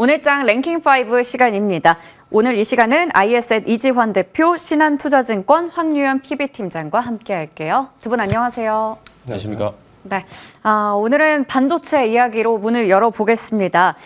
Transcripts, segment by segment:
오늘장 랭킹5 시간입니다. 오늘 이 시간은 ISN 이지환 대표, 신한투자증권 황유연 PB팀장과 함께 할게요. 두 분 안녕하세요. 안녕하십니까. 네, 오늘은 반도체 이야기로 문을 열어보겠습니다.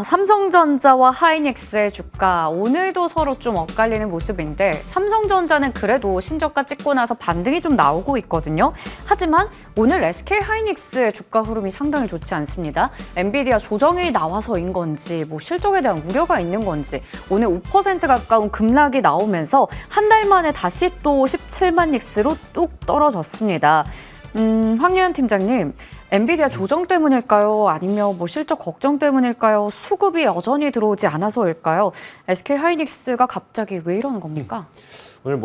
삼성전자와 하이닉스의 주가, 오늘도 서로 좀 엇갈리는 모습인데 삼성전자는 그래도 신저가 찍고 나서 반등이 좀 나오고 있거든요. 하지만 오늘 SK 하이닉스의 주가 흐름이 상당히 좋지 않습니다. 엔비디아 조정이 나와서인 건지, 실적에 대한 우려가 있는 건지 오늘 5% 가까운 급락이 나오면서 한 달 만에 다시 또 17만 닉스로 뚝 떨어졌습니다. 황유연 팀장님, 엔비디아 조정 때문일까요? 아니면 실적 걱정 때문일까요? 수급이 여전히 들어오지 않아서일까요? SK 하이닉스가 갑자기 왜 이러는 겁니까? 오늘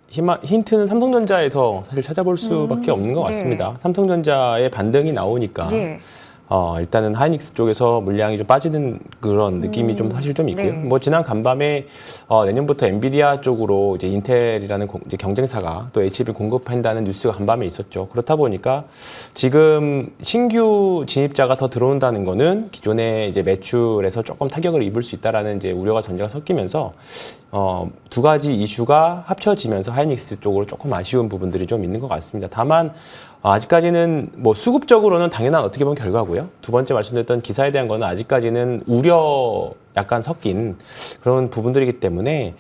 힌트는 삼성전자에서 사실 찾아볼 수밖에 없는 것 같습니다. 네. 삼성전자의 반등이 나오니까 네. 일단은 하이닉스 쪽에서 물량이 좀 빠지는 그런 느낌이 좀 사실 좀 있고요. 네. 지난 간밤에 내년부터 엔비디아 쪽으로 이제 인텔이라는 이제 경쟁사가 또 HBM 공급한다는 뉴스가 간밤에 있었죠. 그렇다 보니까 지금 신규 진입자가 더 들어온다는 거는 기존의 이제 매출에서 조금 타격을 입을 수 있다라는 이제 우려가 전제가 섞이면서 두 가지 이슈가 합쳐지면서 하이닉스 쪽으로 조금 아쉬운 부분들이 좀 있는 것 같습니다. 다만 아직까지는 수급적으로는 당연한 어떻게 보면 결과고요. 두 번째 말씀드렸던 기사에 대한 거는 아직까지는 우려 약간 섞인 그런 부분들이기 때문에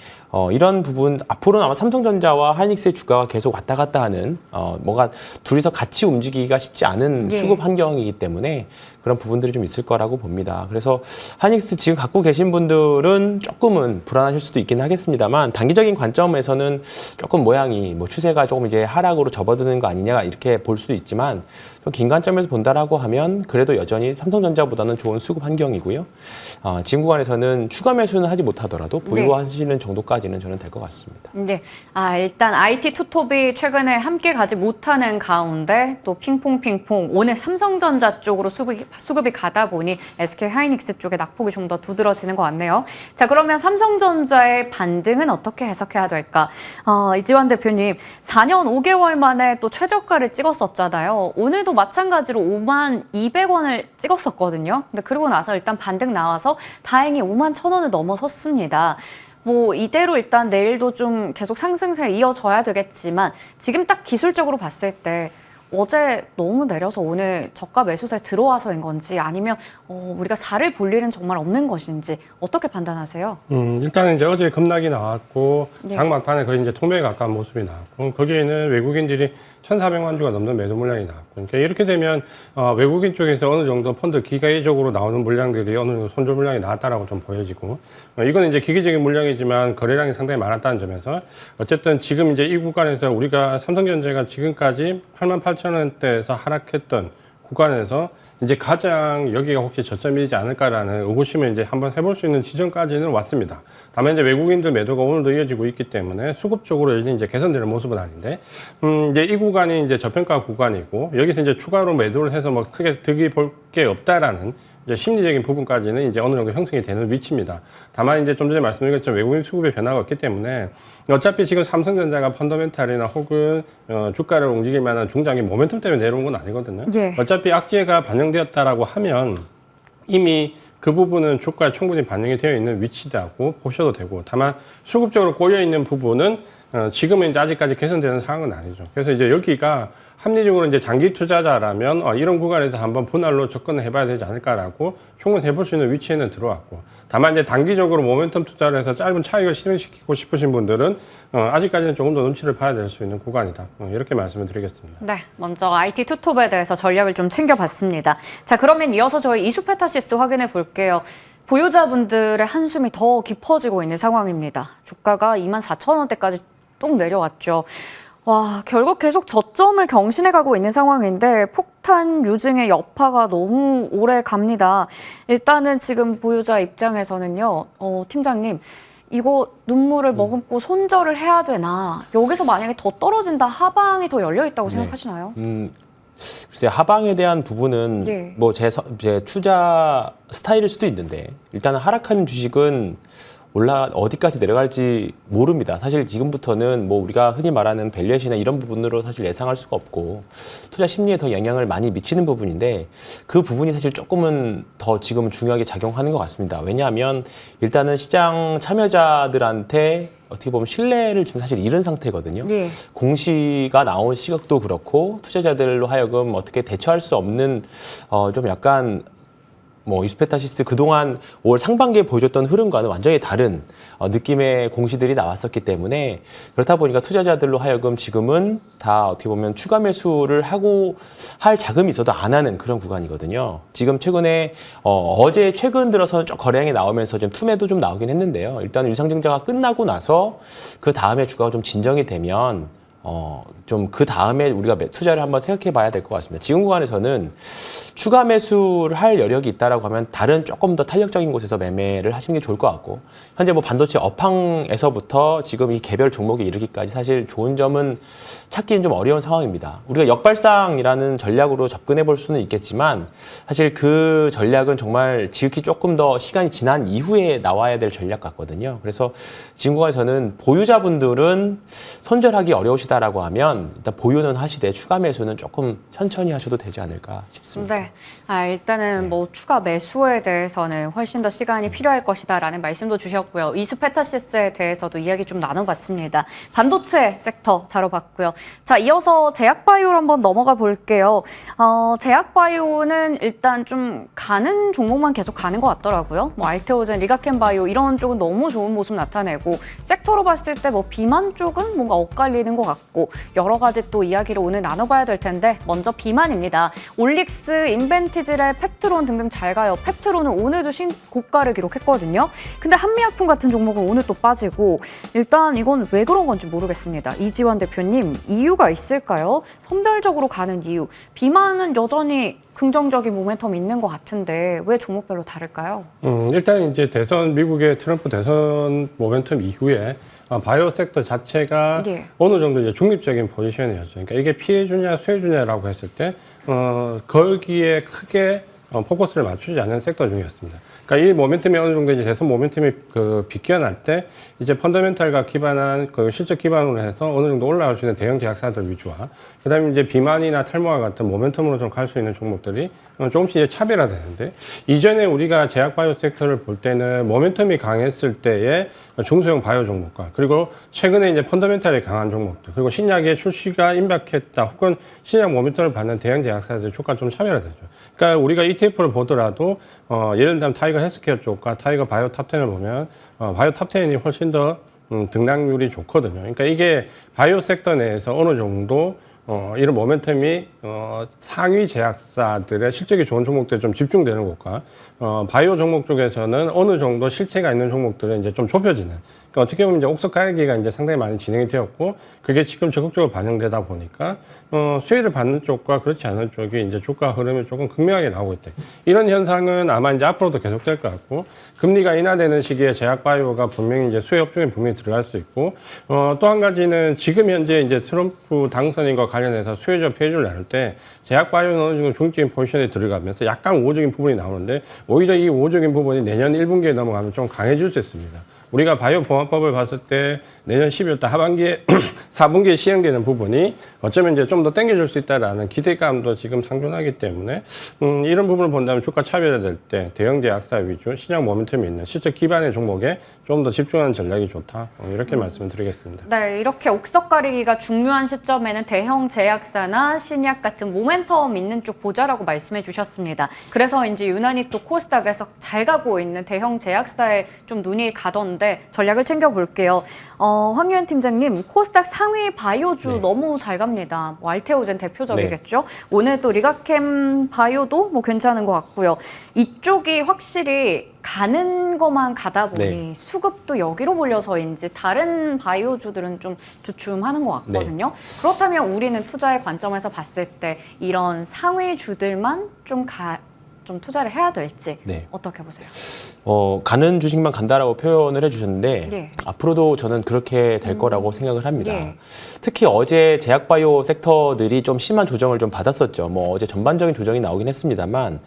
이런 부분 앞으로는 아마 삼성전자와 하이닉스의 주가가 계속 왔다 갔다 하는 뭔가 둘이서 같이 움직이기가 쉽지 않은 수급 환경이기 때문에 그런 부분들이 좀 있을 거라고 봅니다. 그래서 하이닉스 지금 갖고 계신 분들은 조금은 불안하실 수도 있긴 하겠습니다만 단기적인 관점에서는 조금 모양이 추세가 조금 이제 하락으로 접어드는 거 아니냐 이렇게 볼 수도 있지만 좀 긴 관점에서 본다라고 하면 그래도 여전히 삼성전자보다는 좋은 수급 환경이고요. 지금 구간에서는 추가 매수는 하지 못하더라도 보유하시는 정도까지는 저는 될 것 같습니다. 네, 일단 IT 투톱이 최근에 함께 가지 못하는 가운데 또 핑퐁 오늘 삼성전자 쪽으로 수급이 가다 보니 SK 하이닉스 쪽에 낙폭이 좀 더 두드러지는 것 같네요. 자, 그러면 삼성전자의 반등은 어떻게 해석해야 될까? 이지환 대표님, 4년 5개월 만에 또 최저가를 찍었었잖아요. 오늘도 마찬가지로 5만 200원을 찍었었거든요. 근데 그러고 나서 일단 반등 나와서 다행히 5만 1,000원을 넘어섰습니다. 이대로 일단 내일도 좀 계속 상승세 이어져야 되겠지만 지금 딱 기술적으로 봤을 때 어제 너무 내려서 오늘 저가 매수세에 들어와서인 건지 아니면 우리가 4를 볼 일은 정말 없는 것인지 어떻게 판단하세요? 일단은 이제 어제 급락이 나왔고 장 막판에 거의 이제 통매에 가까운 모습이 나왔고 거기에는 외국인들이 1,400만 주가 넘는 매도 물량이 나왔고 그러니까 이렇게 되면 외국인 쪽에서 어느 정도 펀드 기계적으로 나오는 물량들이 어느 정도 손절 물량이 나왔다라고 좀 보여지고 이거는 이제 기계적인 물량이지만 거래량이 상당히 많았다는 점에서 어쨌든 지금 이제 이 구간에서 우리가 삼성전자가 지금까지 88,000원대에서 하락했던 구간에서 이제 가장 여기가 혹시 저점이지 않을까라는 의구심을 이제 한번 해볼 수 있는 지점까지는 왔습니다. 다만 이제 외국인들 매도가 오늘도 이어지고 있기 때문에 수급적으로 이제 개선되는 모습은 아닌데, 이제 이 구간이 이제 저평가 구간이고, 여기서 이제 추가로 매도를 해서 크게 득이 볼 게 없다라는 이제 심리적인 부분까지는 이제 어느 정도 형성이 되는 위치입니다. 다만 이제 좀 전에 말씀드린 것처럼 외국인 수급의 변화가 없기 때문에 어차피 지금 삼성전자가 펀더멘탈이나 혹은 주가를 움직일 만한 중장기 모멘텀 때문에 내려온 건 아니거든요. 어차피 악재가 반영되었다라고 하면 이미 그 부분은 주가에 충분히 반영이 되어 있는 위치다고 보셔도 되고, 다만 수급적으로 꼬여 있는 부분은 지금은 이제 아직까지 개선되는 상황은 아니죠. 그래서 이제 여기가 합리적으로 이제 장기 투자자라면 이런 구간에서 한번 분할로 접근을 해봐야 되지 않을까라고 충분히 해볼 수 있는 위치에는 들어왔고, 다만 이제 단기적으로 모멘텀 투자를 해서 짧은 차익을 실현시키고 싶으신 분들은 아직까지는 조금 더 눈치를 봐야 될 수 있는 구간이다. 이렇게 말씀을 드리겠습니다. 네, 먼저 IT 투톱에 대해서 전략을 좀 챙겨봤습니다. 자, 그러면 이어서 저희 이수페타시스 확인해 볼게요. 보유자분들의 한숨이 더 깊어지고 있는 상황입니다. 주가가 24,000원대까지 뚝 내려왔죠. 와, 결국 계속 저점을 경신해 가고 있는 상황인데 폭탄 유증의 여파가 너무 오래 갑니다. 일단은 지금 보유자 입장에서는요, 팀장님, 이거 눈물을 머금고 손절을 해야 되나? 여기서 만약에 더 떨어진다, 하방이 더 열려 있다고 생각하시나요? 글쎄 하방에 대한 부분은 제 투자 스타일일 수도 있는데 일단은 하락하는 주식은 어디까지 내려갈지 모릅니다. 사실 지금부터는 뭐 우리가 흔히 말하는 밸류에이션이나 이런 부분으로 사실 예상할 수가 없고 투자 심리에 더 영향을 많이 미치는 부분인데 그 부분이 사실 조금은 더 지금 중요하게 작용하는 것 같습니다. 왜냐하면 일단은 시장 참여자들한테 어떻게 보면 신뢰를 지금 사실 잃은 상태거든요. 예. 공시가 나온 시각도 그렇고 투자자들로 하여금 어떻게 대처할 수 없는 좀 약간 뭐 유스페타시스 그동안 올 상반기에 보여줬던 흐름과는 완전히 다른 느낌의 공시들이 나왔었기 때문에 그렇다 보니까 투자자들로 하여금 지금은 다 어떻게 보면 추가 매수를 하고 할 자금이 있어도 안 하는 그런 구간이거든요. 지금 최근에 어제 최근 들어서는 좀 거래량이 나오면서 좀 투매도 좀 나오긴 했는데요. 일단 유상증자가 끝나고 나서 그 다음에 주가가 좀 진정이 되면 좀 그 다음에 우리가 투자를 한번 생각해 봐야 될 것 같습니다. 지금 구간에서는 추가 매수를 할 여력이 있다라고 하면 다른 조금 더 탄력적인 곳에서 매매를 하시는 게 좋을 것 같고 현재 뭐 반도체 업황에서부터 지금 이 개별 종목에 이르기까지 사실 좋은 점은 찾기는 좀 어려운 상황입니다. 우리가 역발상이라는 전략으로 접근해 볼 수는 있겠지만 사실 그 전략은 정말 지극히 조금 더 시간이 지난 이후에 나와야 될 전략 같거든요. 그래서 지금 구간에서는 보유자분들은 손절하기 어려우시다라고 하면 일단 보유는 하시되 추가 매수는 조금 천천히 하셔도 되지 않을까 싶습니다. 네. 일단은 뭐 추가 매수에 대해서는 훨씬 더 시간이 필요할 것이다라는 말씀도 주셨고요. 이수페타시스에 대해서도 이야기 좀 나눠봤습니다. 반도체 섹터 다뤄봤고요. 자, 이어서 제약바이오로 한번 넘어가 볼게요. 제약바이오는 일단 좀 가는 종목만 계속 가는 것 같더라고요. 뭐 알테오젠, 리가켄바이오 이런 쪽은 너무 좋은 모습 나타내고 섹터로 봤을 때 뭐 비만 쪽은 뭔가 엇갈리는 것 같고 여러 가지 또 이야기를 오늘 나눠봐야 될 텐데 먼저 비만입니다. 올릭스, 인벤티질의 펩트론 등등 잘 가요. 펩트론은 오늘도 신고가를 기록했거든요. 근데 한미약품 같은 종목은 오늘 또 빠지고 일단 이건 왜 그런 건지 모르겠습니다. 이지환 대표님, 이유가 있을까요? 선별적으로 가는 이유. 비만은 여전히 긍정적인 모멘텀이 있는 것 같은데 왜 종목별로 다를까요? 일단 이제 미국의 트럼프 대선 모멘텀 이후에 바이오 섹터 자체가 예. 어느 정도 이제 중립적인 포지션이었죠. 그러니까 이게 피해주냐, 수혜주냐라고 했을 때, 거기에 크게 포커스를 맞추지 않는 섹터 중이었습니다. 그러니까 이 모멘텀이 어느 정도 이제 대선 모멘텀이 비껴날 때, 이제 펀더멘탈과 기반한 그 실적 기반으로 해서 어느 정도 올라갈 수 있는 대형 제약사들 위주와, 그 다음에 이제 비만이나 탈모와 같은 모멘텀으로 좀 갈 수 있는 종목들이 조금씩 이제 차별화되는데, 이전에 우리가 제약 바이오 섹터를 볼 때는 모멘텀이 강했을 때에 중소형 바이오 종목과 그리고 최근에 이제 펀더멘탈이 강한 종목들 그리고 신약의 출시가 임박했다 혹은 신약 모멘텀을 받는 대형 제약사들 주가 좀 차별화되죠. 그러니까 우리가 ETF를 보더라도 예를 들면 타이거 헬스케어 쪽과 타이거 바이오 탑10을 보면 바이오 탑10이 훨씬 더 등락률이 좋거든요. 그러니까 이게 바이오 섹터 내에서 어느 정도 이런 모멘텀이 상위 제약사들의 실적이 좋은 종목들에 좀 집중되는 곳과 바이오 종목 쪽에서는 어느 정도 실체가 있는 종목들은 이제 좀 좁혀지는. 그러니까 어떻게 보면 이제 옥석 가격이 이제 상당히 많이 진행이 되었고 그게 지금 적극적으로 반영되다 보니까 수혜를 받는 쪽과 그렇지 않은 쪽이 이제 주가 흐름이 조금 극명하게 나오고 있다. 이런 현상은 아마 이제 앞으로도 계속될 것 같고 금리가 인하되는 시기에 제약바이오가 분명히 이제 수혜 업종에 분명히 들어갈 수 있고 또 한 가지는 지금 현재 이제 트럼프 당선인과 관련해서 수혜주와 피해주를 나눌 때 제약바이오는 어느 정도 중립적인 포지션에 들어가면서 약간 우호적인 부분이 나오는데 오히려 이 우호적인 부분이 내년 1분기에 넘어가면 좀 강해질 수 있습니다. 우리가 바이오 보안법을 봤을 때 내년 12월 달 하반기에 4분기에 시행되는 부분이 어쩌면 이제 좀 더 당겨줄 수 있다라는 기대감도 지금 상존하기 때문에 이런 부분을 본다면 주가 차별화될 때 대형 제약사 위주 신약 모멘텀이 있는 실적 기반의 종목에 좀 더 집중하는 전략이 좋다 이렇게 말씀을 드리겠습니다. 네, 이렇게 옥석 가리기가 중요한 시점에는 대형 제약사나 신약 같은 모멘텀 있는 쪽 보자라고 말씀해 주셨습니다. 그래서 이제 유난히 또 코스닥에서 잘 가고 있는 대형 제약사에 좀 눈이 가던데 전략을 챙겨볼게요. 황유현 팀장님, 코스닥 상위 바이오주 네. 너무 잘 갑니다. 뭐 알테오젠 대표적이겠죠. 네. 오늘 또 리가캠 바이오도 뭐 괜찮은 것 같고요. 이쪽이 확실히 가는 것만 가다 보니 네. 수급도 여기로 몰려서인지 다른 바이오주들은 좀 주춤하는 것 같거든요. 네. 그렇다면 우리는 투자의 관점에서 봤을 때 이런 상위주들만 좀 투자를 해야 될지 네. 어떻게 보세요? 가는 주식만 간다라고 표현을 해주셨는데 예. 앞으로도 저는 그렇게 될 거라고 생각을 합니다. 예. 특히 어제 제약바이오 섹터들이 좀 심한 조정을 좀 받았었죠. 뭐 어제 전반적인 조정이 나오긴 했습니다만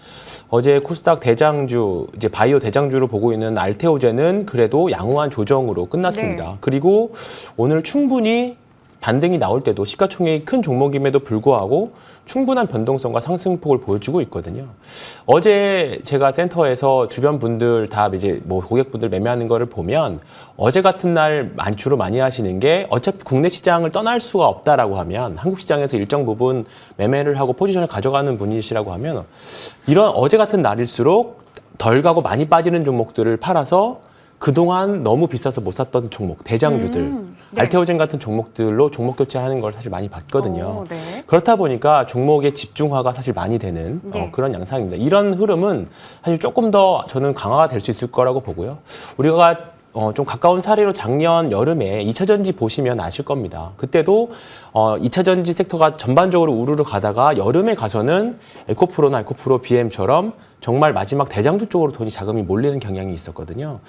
어제 코스닥 대장주, 이제 바이오 대장주로 보고 있는 알테오젠은 그래도 양호한 조정으로 끝났습니다. 네. 그리고 오늘 충분히 반등이 나올 때도 시가총액이 큰 종목임에도 불구하고 충분한 변동성과 상승폭을 보여주고 있거든요. 어제 제가 센터에서 주변 분들 다 이제 뭐 고객분들 매매하는 거를 보면 어제 같은 날 주로 많이 하시는 게 어차피 국내 시장을 떠날 수가 없다라고 하면 한국 시장에서 일정 부분 매매를 하고 포지션을 가져가는 분이시라고 하면 이런 어제 같은 날일수록 덜 가고 많이 빠지는 종목들을 팔아서 그동안 너무 비싸서 못 샀던 종목, 대장주들, 네. 알테오젠 같은 종목들로 종목 교체하는 걸 사실 많이 봤거든요. 네. 그렇다 보니까 종목의 집중화가 사실 많이 되는 네. 그런 양상입니다. 이런 흐름은 사실 조금 더 저는 강화가 될 수 있을 거라고 보고요. 우리가 좀 가까운 사례로 작년 여름에 2차 전지 보시면 아실 겁니다. 그때도 2차 전지 섹터가 전반적으로 우르르 가다가 여름에 가서는 에코프로나 에코프로 BM처럼 정말 마지막 대장주 쪽으로 돈이 자금이 몰리는 경향이 있었거든요.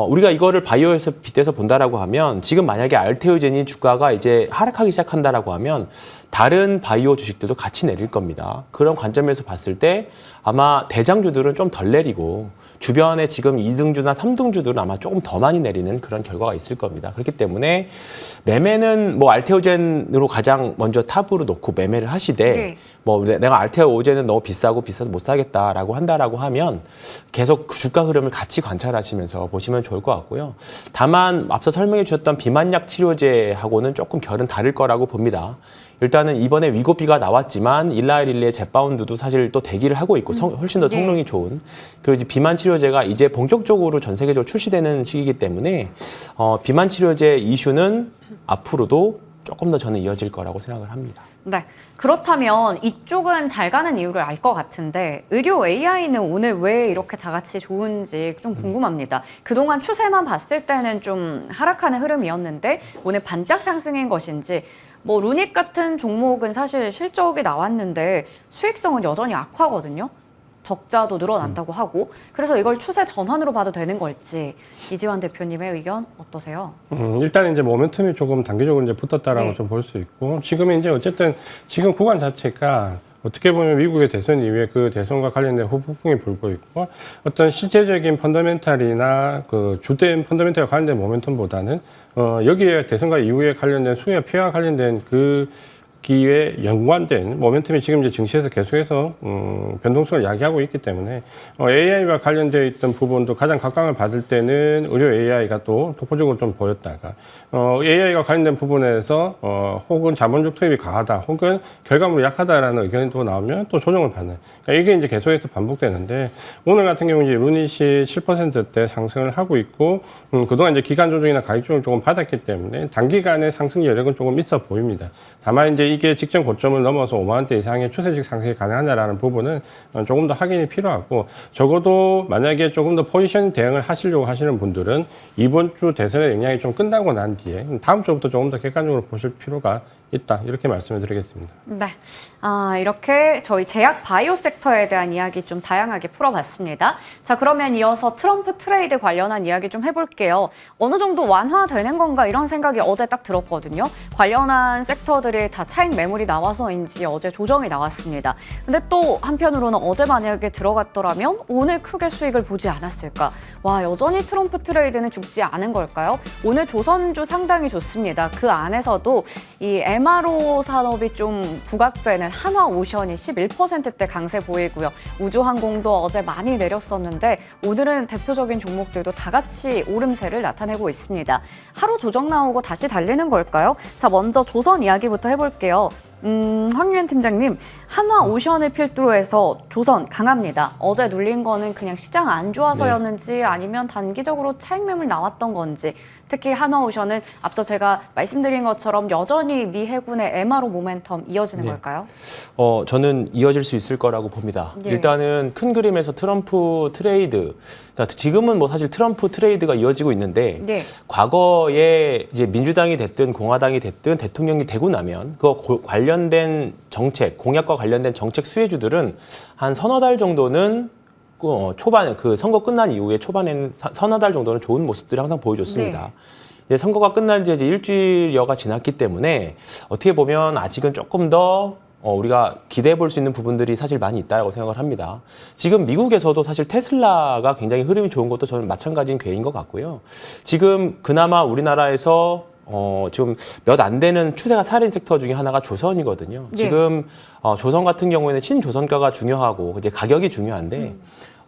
우리가 이거를 바이오에서 빗대서 본다라고 하면 지금 만약에 알테오젠이 주가가 이제 하락하기 시작한다라고 하면 다른 바이오 주식들도 같이 내릴 겁니다. 그런 관점에서 봤을 때 아마 대장주들은 좀 덜 내리고 주변에 지금 2등주나 3등주들은 아마 조금 더 많이 내리는 그런 결과가 있을 겁니다. 그렇기 때문에 매매는 뭐 알테오젠으로 가장 먼저 탑으로 놓고 매매를 하시되 네. 뭐 내가 알테오젠은 너무 비싸서 못 사겠다라고 한다라고 하면 계속 그 주가 흐름을 같이 관찰하시면서 보시면 좋을 것 같고요. 다만 앞서 설명해 주셨던 비만약 치료제하고는 조금 결은 다를 거라고 봅니다. 일단은 이번에 위고비가 나왔지만 일라이릴리의 젯바운드도 사실 또 대기를 하고 있고 훨씬 더 성능이 좋은 그리고 이제 비만 치료제가 이제 본격적으로 전 세계적으로 출시되는 시기이기 때문에 비만 치료제 이슈는 앞으로도 조금 더 저는 이어질 거라고 생각을 합니다. 네. 그렇다면 이쪽은 잘 가는 이유를 알 것 같은데 의료 AI는 오늘 왜 이렇게 다 같이 좋은지 좀 궁금합니다. 그동안 추세만 봤을 때는 좀 하락하는 흐름이었는데 오늘 반짝 상승인 것인지 뭐 루닉 같은 종목은 사실 실적이 나왔는데 수익성은 여전히 악화거든요. 적자도 늘어난다고 하고 그래서 이걸 추세 전환으로 봐도 되는 걸지 이지환 대표님의 의견 어떠세요? 일단 이제 모멘텀이 조금 단기적으로 이제 붙었다라고 네. 좀 볼 수 있고 지금 이제 어쨌든 지금 구간 자체가 어떻게 보면 미국의 대선 이후에 그 대선과 관련된 후폭풍이 불고 있고 어떤 실제적인 펀더멘탈이나 그 주된 펀더멘탈과 관련된 모멘텀보다는 여기에 대선과 이후에 관련된 수혜와 피해와 관련된 그 기에 연관된 모멘텀이 지금 이제 증시에서 계속해서 변동성을 야기하고 있기 때문에 AI와 관련되어 있던 부분도 가장 각광을 받을 때는 의료 AI가 또 독보적으로 좀 보였다가 AI가 관련된 부분에서 혹은 자본적 투입이 과하다 혹은 결과물이 약하다라는 의견이 또 나오면 또 조정을 받는 그러니까 이게 이제 계속해서 반복되는데 오늘 같은 경우 이제 루닛이 7%대 상승을 하고 있고 그동안 이제 기간 조정이나 가격 조정을 조금 받았기 때문에 단기간에 상승 여력은 조금 있어 보입니다. 다만 이제 이게 직전 고점을 넘어서 5만 원대 이상의 추세적 상승이 가능하냐라는 부분은 조금 더 확인이 필요하고 적어도 만약에 조금 더 포지션 대응을 하시려고 하시는 분들은 이번 주 대선의 영향이 좀 끝나고 난 뒤에 다음 주부터 조금 더 객관적으로 보실 필요가 있다 이렇게 말씀을 드리겠습니다. 네, 이렇게 저희 제약 바이오 섹터에 대한 이야기 좀 다양하게 풀어봤습니다. 자, 그러면 이어서 트럼프 트레이드 관련한 이야기 좀 해볼게요. 어느 정도 완화되는 건가 이런 생각이 어제 딱 들었거든요. 관련한 섹터들이 다 차익 매물이 나와서인지 어제 조정이 나왔습니다. 근데 또 한편으로는 어제 만약에 들어갔더라면 오늘 크게 수익을 보지 않았을까? 와, 여전히 트럼프 트레이드는 죽지 않은 걸까요? 오늘 조선주 상당히 좋습니다. 그 안에서도 이 MRO 산업이 좀 부각되는 한화오션이 11%대 강세 보이고요. 우주항공도 어제 많이 내렸었는데 오늘은 대표적인 종목들도 다 같이 오름세를 나타내고 있습니다. 하루 조정 나오고 다시 달리는 걸까요? 자, 먼저 조선 이야기부터 해볼게요. 황유현 팀장님, 한화오션을 필두로 해서 조선 강합니다. 어제 눌린 거는 그냥 시장 안 좋아서였는지 아니면 단기적으로 차익 매물 나왔던 건지 특히 한화오션은 앞서 제가 말씀드린 것처럼 여전히 미 해군의 MRO 모멘텀 이어지는 걸까요? 저는 이어질 수 있을 거라고 봅니다. 네. 일단은 큰 그림에서 트럼프 트레이드, 그러니까 지금은 뭐 사실 트럼프 트레이드가 이어지고 있는데 네. 과거에 이제 민주당이 됐든 공화당이 됐든 대통령이 되고 나면 그 관련된 정책, 공약과 관련된 정책 수혜주들은 한 서너 달 정도는 초반에 그 선거 끝난 이후에 초반에는 서너 달 정도는 좋은 모습들을 항상 보여줬습니다. 네. 이제 선거가 끝난 지 이제 일주일여가 지났기 때문에 어떻게 보면 아직은 조금 더 우리가 기대해 볼 수 있는 부분들이 사실 많이 있다고 생각을 합니다. 지금 미국에서도 사실 테슬라가 굉장히 흐름이 좋은 것도 저는 마찬가지인 궤인 것 같고요. 지금 그나마 우리나라에서 지금 몇 안 되는 추세가 살인 섹터 중에 하나가 조선이거든요. 네. 지금 조선 같은 경우에는 신조선가가 중요하고 이제 가격이 중요한데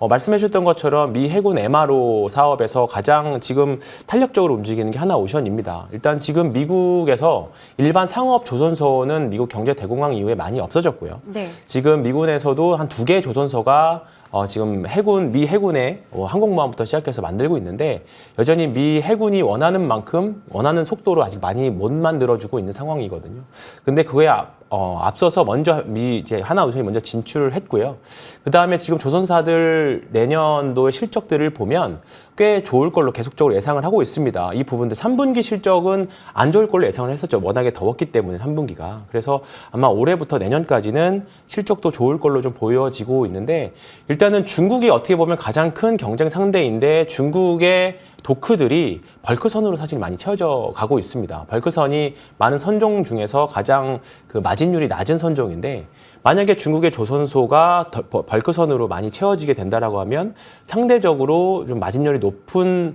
말씀해 주셨던 것처럼 미 해군 MRO 사업에서 가장 지금 탄력적으로 움직이는 게 하나오션입니다. 일단 지금 미국에서 일반 상업 조선소는 미국 경제대공황 이후에 많이 없어졌고요. 네. 지금 미군에서도 한 2개의 조선소가 지금 미 해군의 항공모함부터 시작해서 만들고 있는데 여전히 미 해군이 원하는 만큼 원하는 속도로 아직 많이 못 만들어주고 있는 상황이거든요. 근데 그거에 앞서서 먼저 이제 하나오션이 먼저 진출을 했고요. 그 다음에 지금 조선사들 내년도의 실적들을 보면 꽤 좋을 걸로 계속적으로 예상을 하고 있습니다. 이 부분들 3분기 실적은 안 좋을 걸로 예상을 했었죠. 워낙에 더웠기 때문에 3분기가. 그래서 아마 올해부터 내년까지는 실적도 좋을 걸로 좀 보여지고 있는데 일단은 중국이 어떻게 보면 가장 큰 경쟁 상대인데 중국의 도크들이 벌크선으로 사실 많이 채워져 가고 있습니다. 벌크선이 많은 선종 중에서 가장 그 마진율이 낮은 선종인데 만약에 중국의 조선소가 벌크선으로 많이 채워지게 된다라고 하면 상대적으로 좀 마진율이 높은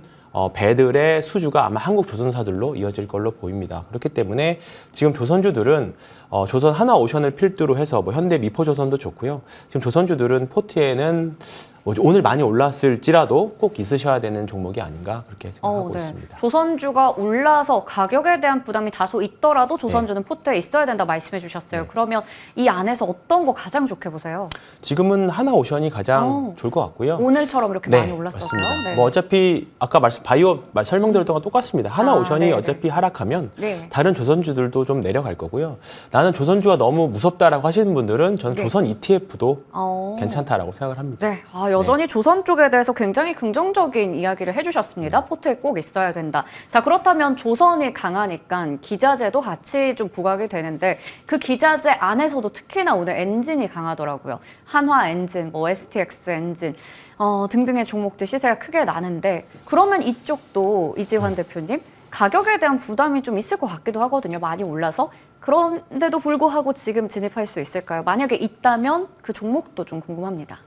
배들의 수주가 아마 한국 조선사들로 이어질 걸로 보입니다. 그렇기 때문에 지금 조선주들은 조선 하나오션을 필두로 해서 뭐 현대 미포조선도 좋고요. 지금 조선주들은 포트에는 오늘 많이 올랐을지라도 꼭 있으셔야 되는 종목이 아닌가 그렇게 생각하고 네. 있습니다. 조선주가 올라서 가격에 대한 부담이 다소 있더라도 조선주는 포트에 있어야 된다 말씀해 주셨어요. 그러면 이 안에서 어떤 거 가장 좋게 보세요? 지금은 하나오션이 가장 좋을 것 같고요. 오늘처럼 이렇게 많이 올랐어요. 맞습니다. 네. 뭐 어차피 아까 바이오 설명드렸던 건 똑같습니다. 하나오션이 네네. 어차피 하락하면 네. 다른 조선주들도 좀 내려갈 거고요. 나는 조선주가 너무 무섭다라고 하시는 분들은 저는 네. 조선 ETF도 어. 괜찮다라고 생각을 합니다. 네, 여전히 조선 쪽에 대해서 굉장히 긍정적인 이야기를 해주셨습니다. 포트에 꼭 있어야 된다. 자, 그렇다면 조선이 강하니까 기자재도 같이 좀 부각이 되는데 그 기자재 안에서도 특히나 오늘 엔진이 강하더라고요. 한화 엔진, 뭐 STX 엔진 등등의 종목들 시세가 크게 나는데 그러면 이쪽도 이지환 대표님 가격에 대한 부담이 좀 있을 것 같기도 하거든요. 많이 올라서. 그런데도 불구하고 지금 진입할 수 있을까요? 만약에 있다면 그 종목도 좀 궁금합니다.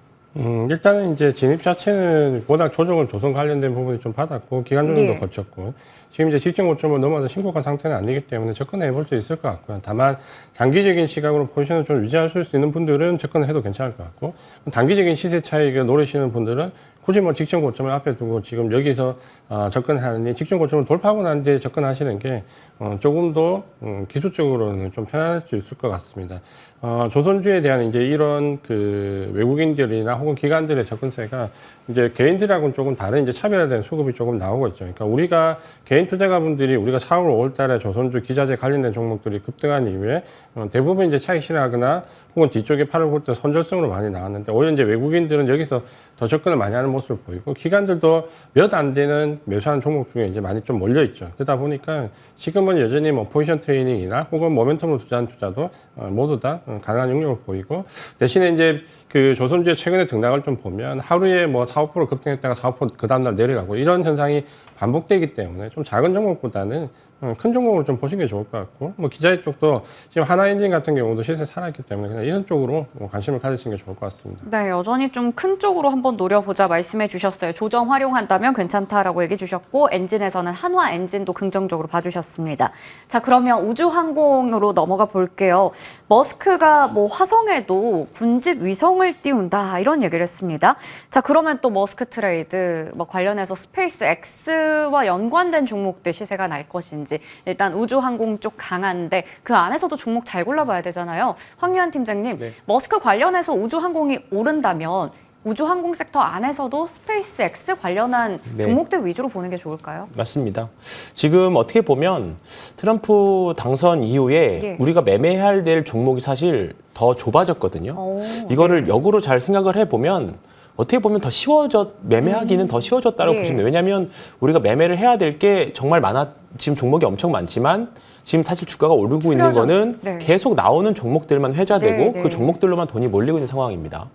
일단은 이제 진입 자체는 워낙 조정을 조선 관련된 부분이 좀 받았고 기간 조정도 네. 거쳤고 지금 이제 직전 고점을 넘어서 심각한 상태는 아니기 때문에 접근해 볼 수 있을 것 같고요. 다만 장기적인 시각으로 포지션을 좀 유지하실 수 있는 분들은 접근해도 괜찮을 것 같고 단기적인 시세 차익을 노리시는 분들은 굳이 뭐 직전 고점을 앞에 두고 지금 여기서 접근하니 직전 고점을 돌파하고 난 뒤에 접근하시는 게 조금 더 기술적으로는 좀 편할 수 있을 것 같습니다. 조선주에 대한 이제 이런 그 외국인들이나 혹은 기관들의 접근세가 이제 개인들하고는 조금 다른 이제 차별화된 수급이 조금 나오고 있죠. 그러니까 우리가 개인 투자가분들이 우리가 4월, 5월 달에 조선주 기자재 관련된 종목들이 급등한 이후에 대부분 이제 차익 실현하거나 혹은 뒤쪽에 팔을 볼 때 선절성으로 많이 나왔는데 오히려 이제 외국인들은 여기서 더 접근을 많이 하는 모습을 보이고 기관들도 몇 안 되는 매수하는 종목 중에 이제 많이 좀 몰려 있죠. 그러다 보니까 지금은 여전히 뭐 포지션 트레이닝이나 혹은 모멘텀으로 투자한 투자도 모두 다 가능한 영역을 보이고 대신에 이제 그 조선주의 최근의 등락을 좀 보면 하루에 뭐 4, 5% 급등했다가 4, 5% 그 다음날 내려가고 이런 현상이 반복되기 때문에 좀 작은 종목보다는 큰 종목으로 좀 보시는 게 좋을 것 같고 뭐 기자재 쪽도 지금 하나엔진 같은 경우도 시세 살아있기 때문에 그냥 이런 쪽으로 관심을 가지시는 게 좋을 것 같습니다. 네, 여전히 좀 큰 쪽으로 한번 노려보자 말씀해 주셨어요. 조정 활용한다면 괜찮다라고 얘기해 주셨고 엔진에서는 한화 엔진도 긍정적으로 봐주셨습니다. 자, 그러면 우주항공으로 넘어가 볼게요. 머스크가 뭐 화성에도 군집 위성을 띄운다 이런 얘기를 했습니다. 자, 그러면 또 머스크 트레이드 뭐 관련해서 스페이스 X와 연관된 종목들 시세가 날 것인지 일단 우주항공 쪽 강한데 그 안에서도 종목 잘 골라봐야 되잖아요. 황유한 팀장님, 네. 머스크 관련해서 우주항공이 오른다면 우주항공 섹터 안에서도 스페이스 X 관련한 네. 종목들 위주로 보는 게 좋을까요? 맞습니다. 지금 어떻게 보면 트럼프 당선 이후에 예. 우리가 매매해야 될 종목이 사실 더 좁아졌거든요. 이거를 역으로 잘 생각을 해보면 어떻게 보면 더 매매하기는 더 쉬워졌다고 예. 보시면 돼요. 왜냐하면 우리가 매매를 해야 될 게 정말 지금 종목이 엄청 많지만 지금 사실 주가가 오르고 있는 수려죠. 거는 네. 계속 나오는 종목들만 회자되고 네, 네. 그 종목들로만 돈이 몰리고 있는 상황입니다.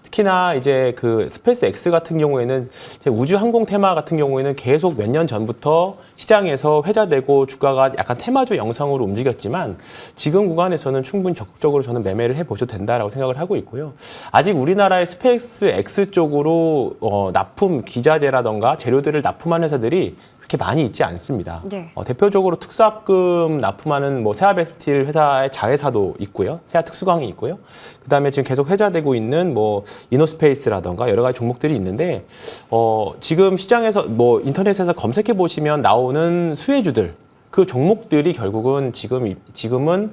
특히나 이제 그 스페이스 X 같은 경우에는 우주 항공 테마 같은 경우에는 계속 몇 년 전부터 시장에서 회자되고 주가가 약간 테마주 영상으로 움직였지만 지금 구간에서는 충분히 적극적으로 저는 매매를 해보셔도 된다라고 생각을 하고 있고요. 아직 우리나라의 스페이스 X 쪽으로 납품 기자재라던가 재료들을 납품하는 회사들이 그렇게 많이 있지 않습니다. 네. 대표적으로 특수합금 납품하는 뭐 세아베스틸 회사의 자회사도 있고요. 세아 특수광이 있고요. 그다음에 지금 계속 회자되고 있는 뭐 이노스페이스라던가 여러 가지 종목들이 있는데 지금 시장에서 뭐 인터넷에서 검색해 보시면 나오는 수혜주들 그 종목들이 결국은 지금은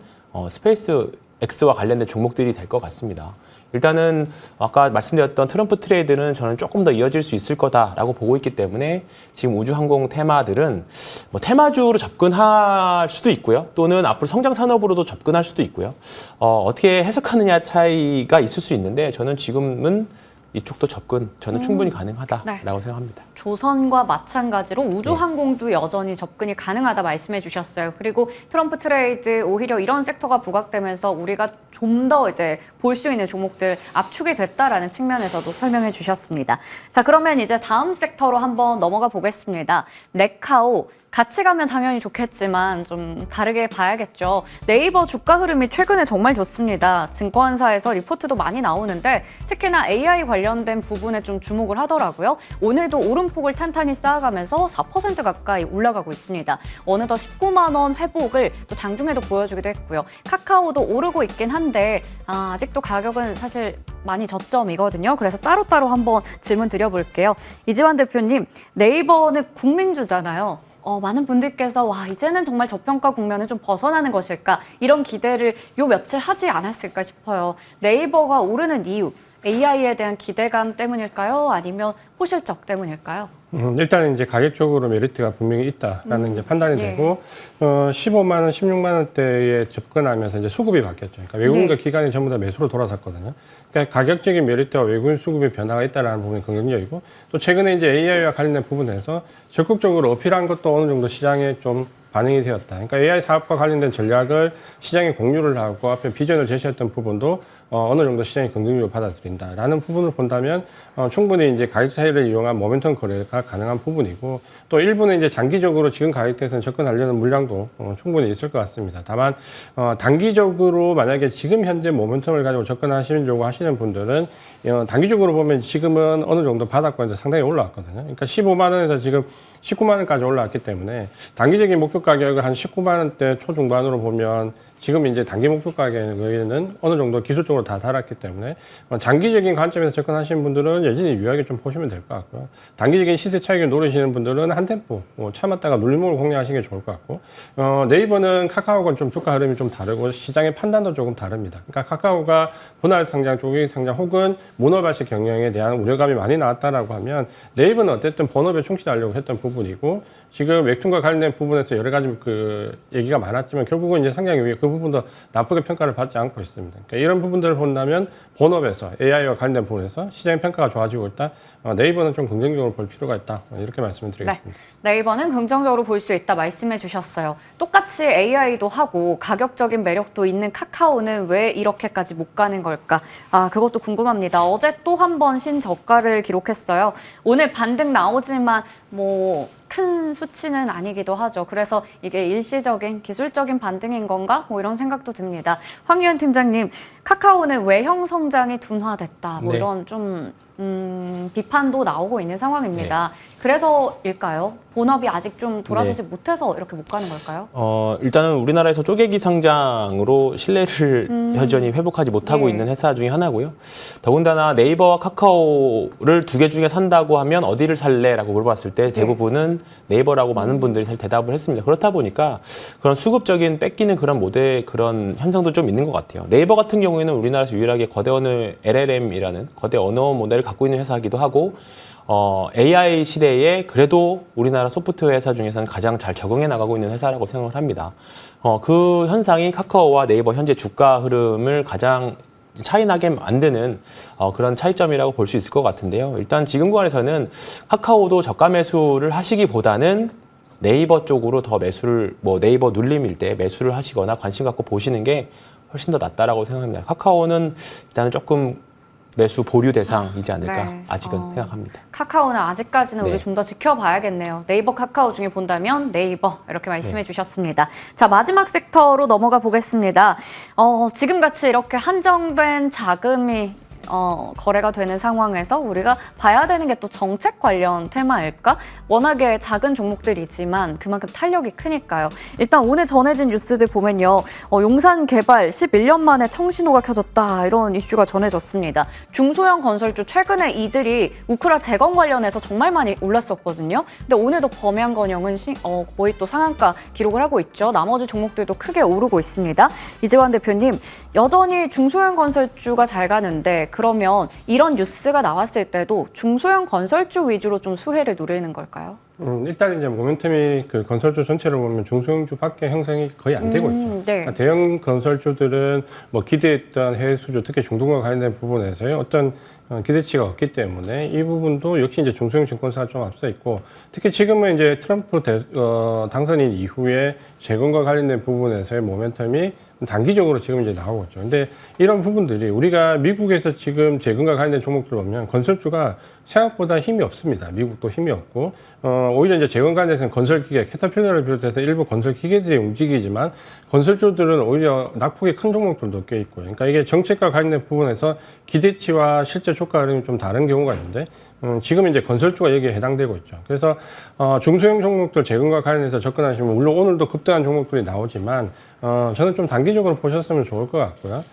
스페이스 X와 관련된 종목들이 될 것 같습니다. 일단은 아까 말씀드렸던 트럼프 트레이드는 저는 조금 더 이어질 수 있을 거다라고 보고 있기 때문에 지금 우주항공 테마들은 뭐 테마주로 접근할 수도 있고요. 또는 앞으로 성장 산업으로도 접근할 수도 있고요. 어떻게 해석하느냐 차이가 있을 수 있는데 저는 지금은 이쪽도 접근 저는 충분히 가능하다라고 생각합니다. 조선과 마찬가지로 우주항공도 여전히 접근이 가능하다 말씀해 주셨어요. 그리고 트럼프 트레이드 오히려 이런 섹터가 부각되면서 우리가 좀 더 이제 볼 수 있는 종목들 압축이 됐다라는 측면에서도 설명해 주셨습니다. 자, 그러면 이제 다음 섹터로 한번 넘어가 보겠습니다. 네카오. 같이 가면 당연히 좋겠지만 좀 다르게 봐야겠죠. 네이버 주가 흐름이 최근에 정말 좋습니다. 증권사에서 리포트도 많이 나오는데 특히나 AI 관련된 부분에 좀 주목을 하더라고요. 오늘도 오름폭을 탄탄히 쌓아가면서 4% 가까이 올라가고 있습니다. 어느덧 19만 원 회복을 또 장중에도 보여주기도 했고요. 카카오도 오르고 있긴 한데 아직도 가격은 사실 많이 저점이거든요. 그래서 따로따로 한번 질문 드려볼게요. 이지환 대표님, 네이버는 국민주잖아요. 많은 분들께서 와 이제는 정말 저평가 국면을 좀 벗어나는 것일까 이런 기대를 요 며칠 하지 않았을까 싶어요. 네이버가 오르는 이유 AI에 대한 기대감 때문일까요? 아니면 호실적 때문일까요? 일단 이제 가격적으로 메리트가 분명히 있다라는 이제 판단이 예. 되고 15만 원, 16만 원대에 접근하면서 이제 수급이 바뀌었죠. 그러니까 외국인과 기관이 전부 다 매수로 돌아섰거든요. 그러니까 가격적인 메리트와 외국인 수급의 변화가 있다라는 부분이 긍정적이고 또 최근에 이제 AI와 관련된 부분에서 적극적으로 어필한 것도 어느 정도 시장에 좀 반영이 되었다. 그러니까 AI 사업과 관련된 전략을 시장에 공유를 하고 앞에 비전을 제시했던 부분도 어느 정도 시장이 긍정적으로 받아들인다라는 부분을 본다면 충분히 이제 가격 차이를 이용한 모멘텀 거래가 가능한 부분이고 또 일부는 이제 장기적으로 지금 가격대에서는 접근하려는 물량도 충분히 있을 것 같습니다. 다만 단기적으로 만약에 지금 현재 모멘텀을 가지고 접근하시려고 하시는 분들은 단기적으로 보면 지금은 어느 정도 바닥권에서 상당히 올라왔거든요. 그러니까 15만 원에서 지금 19만 원까지 올라왔기 때문에 단기적인 목표 가격을 한 19만 원대 초중반으로 보면 지금 이제 단기 목표 가격에는 어느 정도 기술적으로 다 달았기 때문에 장기적인 관점에서 접근하시는 분들은 여전히 유의하게 좀 보시면 될 것 같고요. 단기적인 시세 차익을 노리시는 분들은 한 템포 참았다가 눌림목을 공략하시는 게 좋을 것 같고 네이버는 카카오가 좀 주가 흐름이 좀 다르고 시장의 판단도 조금 다릅니다. 그러니까 카카오가 분할 상장, 조기 상장 혹은 모노발식 경영에 대한 우려감이 많이 나왔다라고 하면 네이버는 어쨌든 본업에 충실하려고 했던 부분이고 지금 웹툰과 관련된 부분에서 여러 가지 그 얘기가 많았지만 결국은 이제 상장 이후에 그 부분도 나쁘게 평가를 받지 않고 있습니다. 그러니까 이런 부분들을 본다면 본업에서 AI와 관련된 부분에서 시장의 평가가 좋아지고 있다. 네이버는 좀 긍정적으로 볼 필요가 있다. 이렇게 말씀을 드리겠습니다. 네, 네이버는 긍정적으로 볼 수 있다 말씀해 주셨어요. 똑같이 AI도 하고 가격적인 매력도 있는 카카오는 왜 이렇게까지 못 가는 걸까? 그것도 궁금합니다. 어제 또 한 번 신저가를 기록했어요. 오늘 반등 나오지만 뭐 큰 수치는 아니기도 하죠. 그래서 이게 일시적인 기술적인 반등인 건가? 뭐 이런 생각도 듭니다. 황유현 팀장님, 카카오는 외형 성장이 둔화됐다. 뭐 네. 이런 좀 비판도 나오고 있는 상황입니다. 그래서일까요? 본업이 아직 좀 돌아서지 못해서 이렇게 못 가는 걸까요? 일단은 우리나라에서 쪼개기 상장으로 신뢰를 여전히 회복하지 못하고 예. 있는 회사 중에 하나고요. 더군다나 네이버와 카카오를 두 개 중에 산다고 하면 어디를 살래라고 물어봤을 때 대부분은 네이버라고 많은 분들이 사실 대답을 했습니다. 그렇다 보니까 그런 수급적인 뺏기는 그런 모델 그런 현상도 좀 있는 것 같아요. 네이버 같은 경우에는 우리나라에서 유일하게 거대 언어 LLM이라는 거대 언어 모델을 갖고 있는 회사이기도 하고 AI 시대에 그래도 우리나라 소프트웨어 회사 중에서는 가장 잘 적응해 나가고 있는 회사라고 생각을 합니다. 그 현상이 카카오와 네이버 현재 주가 흐름을 가장 차이나게 만드는 그런 차이점이라고 볼 수 있을 것 같은데요. 일단 지금 구간에서는 카카오도 저가 매수를 하시기보다는 네이버 쪽으로 더 매수를 뭐 네이버 눌림일 때 매수를 하시거나 관심 갖고 보시는 게 훨씬 더 낫다라고 생각합니다. 카카오는 일단은 조금 매수 보류 대상이지 않을까 네. 아직은 생각합니다. 카카오는 아직까지는 네. 우리 좀 더 지켜봐야겠네요. 네이버, 카카오 중에 본다면 네이버 이렇게 말씀해 주셨습니다. 자, 마지막 섹터로 넘어가 보겠습니다. 지금같이 이렇게 한정된 자금이 거래가 되는 상황에서 우리가 봐야 되는 게 또 정책 관련 테마일까? 워낙에 작은 종목들이지만 그만큼 탄력이 크니까요. 일단 오늘 전해진 뉴스들 보면요. 용산 개발 11년 만에 청신호가 켜졌다 이런 이슈가 전해졌습니다. 중소형 건설주 최근에 이들이 우크라 재건 관련해서 정말 많이 올랐었거든요. 근데 오늘도 범양건영은 거의 또 상한가 기록을 하고 있죠. 나머지 종목들도 크게 오르고 있습니다. 이재환 대표님, 여전히 중소형 건설주가 잘 가는데 그러면 이런 뉴스가 나왔을 때도 중소형 건설주 위주로 좀 수혜를 누리는 걸까요? 일단 이제 모멘텀이 그 건설주 전체로 보면 중소형주밖에 형성이 거의 안 되고 있죠. 네. 그러니까 대형 건설주들은 뭐 기대했던 해외 수주, 특히 중동과 관련된 부분에서의 어떤 기대치가 없기 때문에 이 부분도 역시 이제 중소형 증권사가 좀 앞서 있고, 특히 지금은 이제 트럼프 당선인 이후에 재건과 관련된 부분에서의 모멘텀이 단기적으로 지금 이제 나오고 있죠. 근데 이런 부분들이 우리가 미국에서 지금 재건과 관련된 종목들 보면 건설주가 생각보다 힘이 없습니다. 미국도 힘이 없고, 오히려 이제 재건 관련해서는 건설기계, 캐터필러를 비롯해서 일부 건설기계들이 움직이지만 건설주들은 오히려 낙폭이 큰 종목들도 꽤 있고요. 그러니까 이게 정책과 관련된 부분에서 기대치와 실제 주가 흐름이 좀 다른 경우가 있는데, 지금 이제 건설주가 여기에 해당되고 있죠. 그래서 중소형 종목들 재건과 관련해서 접근하시면 물론 오늘도 급등한 종목들이 나오지만 저는 좀 단기적으로 보셨으면 좋을 것 같고요.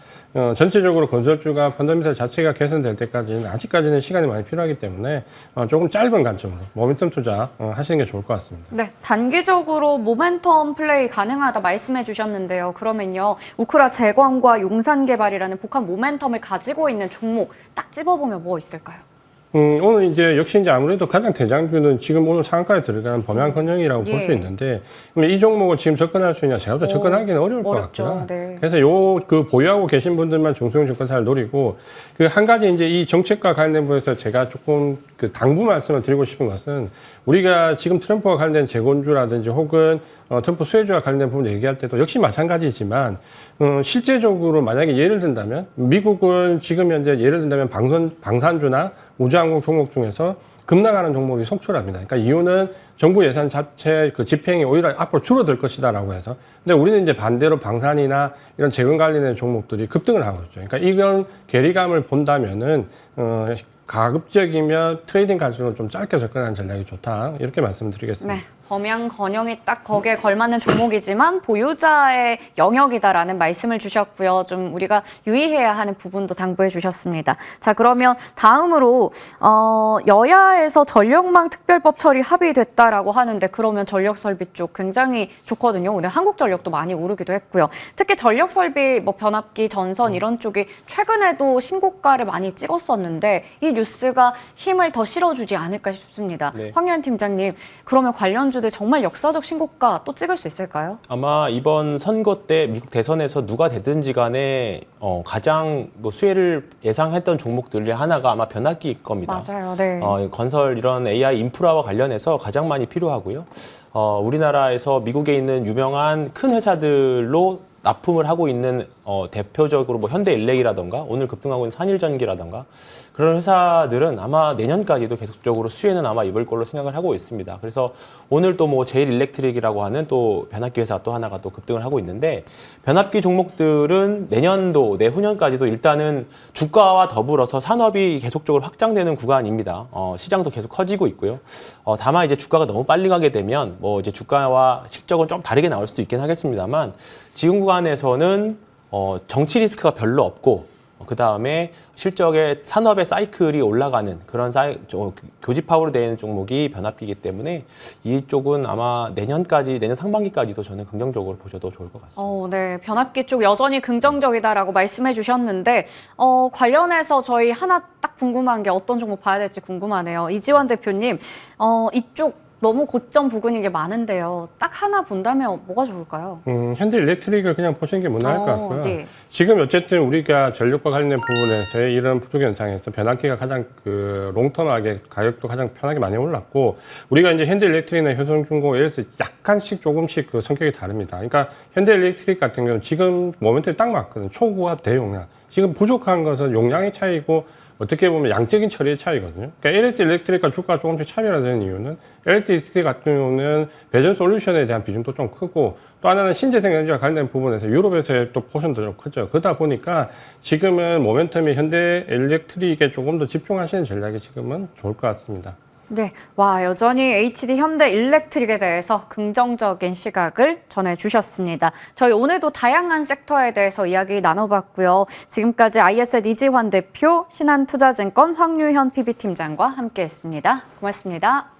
전체적으로 건설주가 펀더멘털 자체가 개선될 때까지는 아직까지는 시간이 많이 필요하기 때문에 조금 짧은 관점으로 모멘텀 투자 하시는 게 좋을 것 같습니다. 네, 단기적으로 모멘텀 플레이 가능하다 말씀해 주셨는데요. 그러면요, 우크라 재건과 용산 개발이라는 복합 모멘텀을 가지고 있는 종목 딱 집어보면 뭐 있을까요? 오늘 이제 역시 이제 아무래도 가장 대장주는 지금 오늘 상한가에 들어가는 범양건영이라고 볼 수 있는데, 그러면 이 종목을 지금 접근할 수 있냐? 제가 볼 때 접근하기는 어려울 것 같고요. 네. 그래서 그 보유하고 계신 분들만 중소형 증권사를 노리고, 그 한 가지 이제 이 정책과 관련된 부분에서 제가 조금 그 당부 말씀을 드리고 싶은 것은, 우리가 지금 트럼프와 관련된 재건주라든지 혹은 트럼프 수혜주와 관련된 부분 얘기할 때도 역시 마찬가지지만, 실제적으로 만약에 예를 든다면 미국은 지금 현재 예를 든다면 방산주나 우주항공 종목 중에서 급락하는 종목이 속출합니다. 그러니까 이유는 정부 예산 자체 그 집행이 오히려 앞으로 줄어들 것이다라고 해서. 근데 우리는 이제 반대로 방산이나 이런 재건 관련된 종목들이 급등을 하고 있죠. 그러니까 이건 괴리감을 본다면은 가급적이면 트레이딩 가격으로 좀 짧게 접근하는 전략이 좋다. 이렇게 말씀드리겠습니다. 네. 범양건영이 딱 거기에 걸맞는 종목이지만 보유자의 영역이다라는 말씀을 주셨고요. 좀 우리가 유의해야 하는 부분도 당부해 주셨습니다. 자, 그러면 다음으로 여야에서 전력망 특별법 처리 합의됐다라고 하는데, 그러면 전력설비 쪽 굉장히 좋거든요. 오늘 한국전력도 많이 오르기도 했고요. 특히 전력설비, 뭐 변압기, 전선 이런 쪽이 최근에도 신고가를 많이 찍었었는데 이 뉴스가 힘을 더 실어주지 않을까 싶습니다. 네. 황교안 팀장님, 그러면 관련주들 정말 역사적 신고가 또 찍을 수 있을까요? 아마 이번 선거 때 미국 대선에서 누가 되든지 간에 가장 뭐 수혜를 예상했던 종목들이 하나가 아마 변압기일 겁니다. 맞아요. 네. 건설 이런 AI 인프라와 관련해서 가장 많이 필요하고요. 우리나라에서 미국에 있는 유명한 큰 회사들로 납품을 하고 있는 대표적으로 뭐 현대일렉이라던가 오늘 급등하고 있는 산일전기라던가 그런 회사들은 아마 내년까지도 계속적으로 수혜는 아마 입을 걸로 생각을 하고 있습니다. 그래서 오늘 또 뭐 제일일렉트릭이라고 하는 또 변압기 회사 또 하나가 또 급등을 하고 있는데, 변압기 종목들은 내년도 내후년까지도 일단은 주가와 더불어서 산업이 계속적으로 확장되는 구간입니다. 시장도 계속 커지고 있고요. 다만 이제 주가가 너무 빨리 가게 되면 뭐 이제 주가와 실적은 좀 다르게 나올 수도 있긴 하겠습니다만, 지금 구간에서는 정치 리스크가 별로 없고, 그 다음에 실적의 산업의 사이클이 올라가는 그런 교집합으로 되어 있는 종목이 변압기이기 때문에 이쪽은 아마 내년 상반기까지도 저는 긍정적으로 보셔도 좋을 것 같습니다. 네, 변압기 쪽 여전히 긍정적이다라고 말씀해 주셨는데 관련해서 저희 하나 딱 궁금한 게 어떤 종목 봐야 될지 궁금하네요. 이지환 대표님, 이쪽 너무 고점 부근인 게 많은데요. 딱 하나 본다면 뭐가 좋을까요? 현대 일렉트릭을 그냥 보시는 게 무난할 것 같고요. 네. 지금 어쨌든 우리가 전력과 관련된 부분에서의 이런 부족 현상에서 변압기가 가장 그 롱텀하게 가격도 가장 편하게 많이 올랐고, 우리가 이제 현대 일렉트릭이나 효성중공, 예를 들어서 약간씩 조금씩 그 성격이 다릅니다. 그러니까 현대 일렉트릭 같은 경우는 지금 모멘텀이 딱 맞거든요. 초고압 대용량. 지금 부족한 것은 용량의 차이고 어떻게 보면 양적인 처리의 차이거든요. 그러니까 LH 일렉트릭과 주가가 조금씩 차별화 되는 이유는 LH 일렉트릭 같은 경우는 배전 솔루션에 대한 비중도 좀 크고, 또 하나는 신재생 에너지와 관련된 부분에서 유럽에서의 또 포션도 좀 크죠. 그러다 보니까 지금은 모멘텀이 현대 일렉트릭에 조금 더 집중하시는 전략이 지금은 좋을 것 같습니다. 네, 와 여전히 HD 현대 일렉트릭에 대해서 긍정적인 시각을 전해주셨습니다. 저희 오늘도 다양한 섹터에 대해서 이야기 나눠봤고요. 지금까지 IS의 이지환 대표, 신한투자증권 황유현 PB팀장과 함께했습니다. 고맙습니다.